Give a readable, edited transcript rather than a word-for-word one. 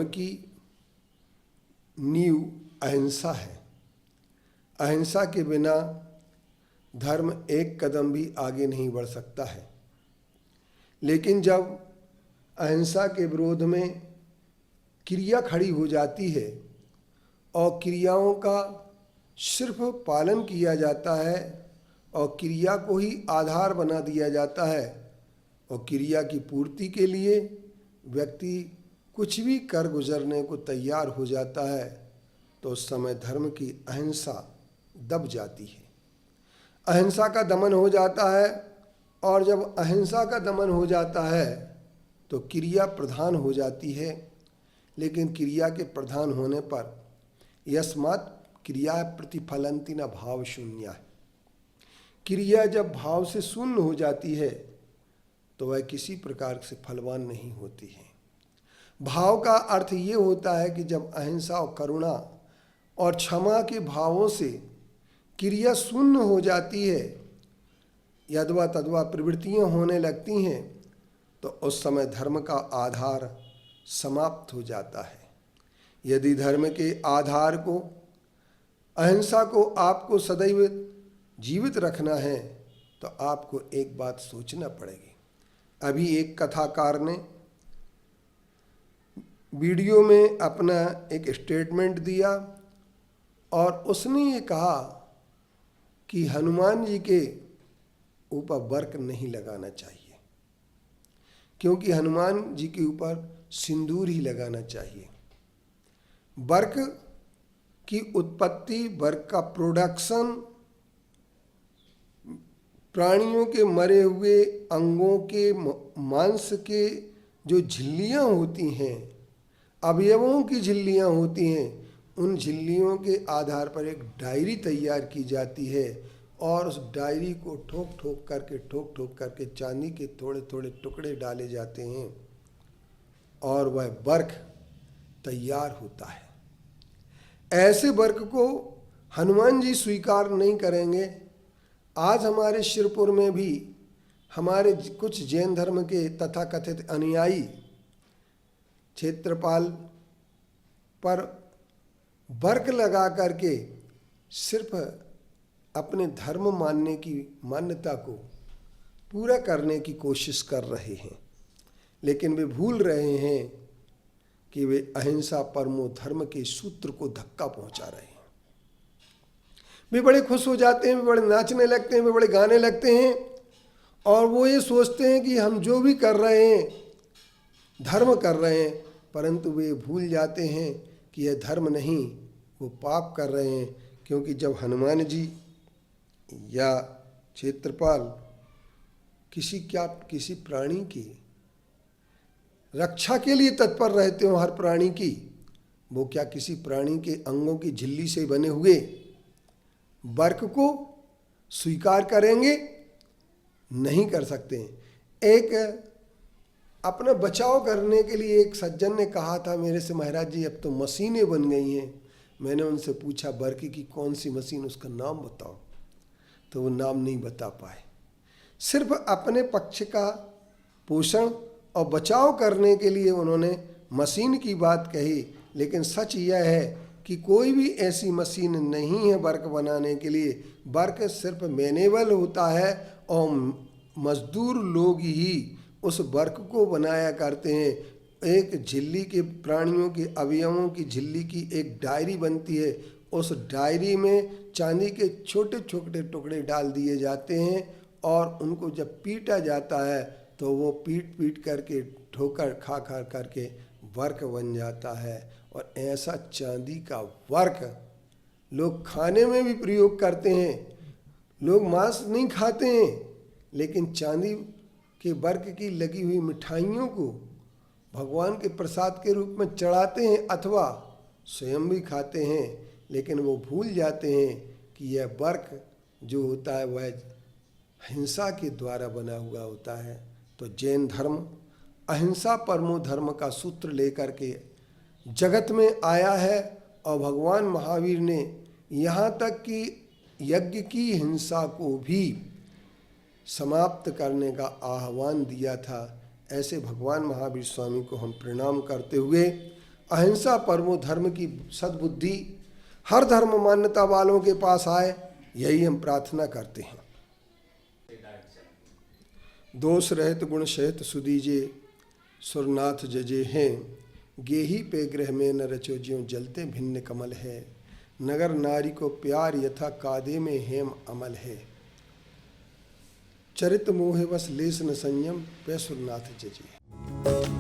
की नींव अहिंसा है। अहिंसा के बिना धर्म एक कदम भी आगे नहीं बढ़ सकता है। लेकिन जब अहिंसा के विरोध में क्रिया खड़ी हो जाती है और क्रियाओं का सिर्फ पालन किया जाता है और क्रिया को ही आधार बना दिया जाता है और क्रिया की पूर्ति के लिए व्यक्ति कुछ भी कर गुजरने को तैयार हो जाता है, तो उस समय धर्म की अहिंसा दब जाती है, अहिंसा का दमन हो जाता है। और जब अहिंसा का दमन हो जाता है तो क्रिया प्रधान हो जाती है। लेकिन क्रिया के प्रधान होने पर यस्मात् क्रिया प्रतिफलंति न भाव शून्य है। क्रिया जब भाव से शून्य हो जाती है तो वह किसी प्रकार से फलवान नहीं होती है। भाव का अर्थ ये होता है कि जब अहिंसा और करुणा और क्षमा के भावों से क्रिया शून्य हो जाती है, यद्वा तद्वा प्रवृत्तियाँ होने लगती हैं, तो उस समय धर्म का आधार समाप्त हो जाता है। यदि धर्म के आधार को, अहिंसा को आपको सदैव जीवित रखना है तो आपको एक बात सोचना पड़ेगी। अभी एक कथाकार ने वीडियो में अपना एक स्टेटमेंट दिया और उसने ये कहा कि हनुमान जी के ऊपर वर्क नहीं लगाना चाहिए, क्योंकि हनुमान जी के ऊपर सिंदूर ही लगाना चाहिए। वर्क की उत्पत्ति, वर्क का प्रोडक्शन प्राणियों के मरे हुए अंगों के मांस के जो झिल्लियाँ होती हैं, अवयवों की झिल्लियाँ होती हैं, उन झिल्लियों के आधार पर एक डायरी तैयार की जाती है और उस डायरी को ठोक ठोक करके चांदी के थोड़े थोड़े टुकड़े डाले जाते हैं और वह वर्क तैयार होता है। ऐसे वर्क को हनुमान जी स्वीकार नहीं करेंगे। आज हमारे शिरपुर में भी हमारे कुछ जैन धर्म के तथाकथित अनुयायी क्षेत्रपाल पर वर्क लगा करके सिर्फ अपने धर्म मानने की मान्यता को पूरा करने की कोशिश कर रहे हैं, लेकिन वे भूल रहे हैं कि वे अहिंसा परमो धर्म के सूत्र को धक्का पहुंचा रहे हैं। वे बड़े खुश हो जाते हैं, वे बड़े नाचने लगते हैं, वे बड़े गाने लगते हैं और वो ये सोचते हैं कि हम जो भी कर रहे हैं धर्म कर रहे हैं, परंतु वे भूल जाते हैं कि यह धर्म नहीं, वो पाप कर रहे हैं। क्योंकि जब हनुमान जी या क्षेत्रपाल किसी प्राणी की रक्षा के लिए तत्पर रहते हो, हर प्राणी की, वो क्या किसी प्राणी के अंगों की झिल्ली से बने हुए वर्क को स्वीकार करेंगे? नहीं कर सकते। एक अपना बचाव करने के लिए एक सज्जन ने कहा था मेरे से, महाराज जी अब तो मशीनें बन गई हैं। मैंने उनसे पूछा वर्क की कौन सी मशीन, उसका नाम बताओ, तो वो नाम नहीं बता पाए। सिर्फ अपने पक्ष का पोषण और बचाव करने के लिए उन्होंने मशीन की बात कही, लेकिन सच यह है कि कोई भी ऐसी मशीन नहीं है वर्क बनाने के लिए। वर्क सिर्फ मैनुअल होता है और मजदूर लोग ही उस वर्क को बनाया करते हैं। एक झिल्ली के प्राणियों के अवयवों की झिल्ली की एक डायरी बनती है, उस डायरी में चांदी के छोटे छोटे टुकड़े डाल दिए जाते हैं और उनको जब पीटा जाता है तो वो पीट करके ठोकर खा करके वर्क बन जाता है। और ऐसा चांदी का वर्क लोग खाने में भी प्रयोग करते हैं। लोग मांस नहीं खाते हैं, लेकिन चांदी के वर्क की लगी हुई मिठाइयों को भगवान के प्रसाद के रूप में चढ़ाते हैं अथवा स्वयं भी खाते हैं। लेकिन वो भूल जाते हैं कि यह वर्क जो होता है वह हिंसा के द्वारा बना हुआ होता है। तो जैन धर्म अहिंसा परमो धर्म का सूत्र लेकर के जगत में आया है और भगवान महावीर ने यहाँ तक कि यज्ञ की हिंसा को भी समाप्त करने का आह्वान दिया था। ऐसे भगवान महावीर स्वामी को हम प्रणाम करते हुए अहिंसा परमो धर्म की सद्बुद्धि हर धर्म मान्यता वालों के पास आए, यही हम प्रार्थना करते हैं। दोष रहित गुण सहित सुदीजे सुरनाथ जजे हैं, गेही पे ग्रह में न रचो ज्यों जलते भिन्न कमल है, नगर नारी को प्यार यथा कादे में हेम अमल है, चरित मोहे बस लेस न संयम पे सुरनाथ जजे।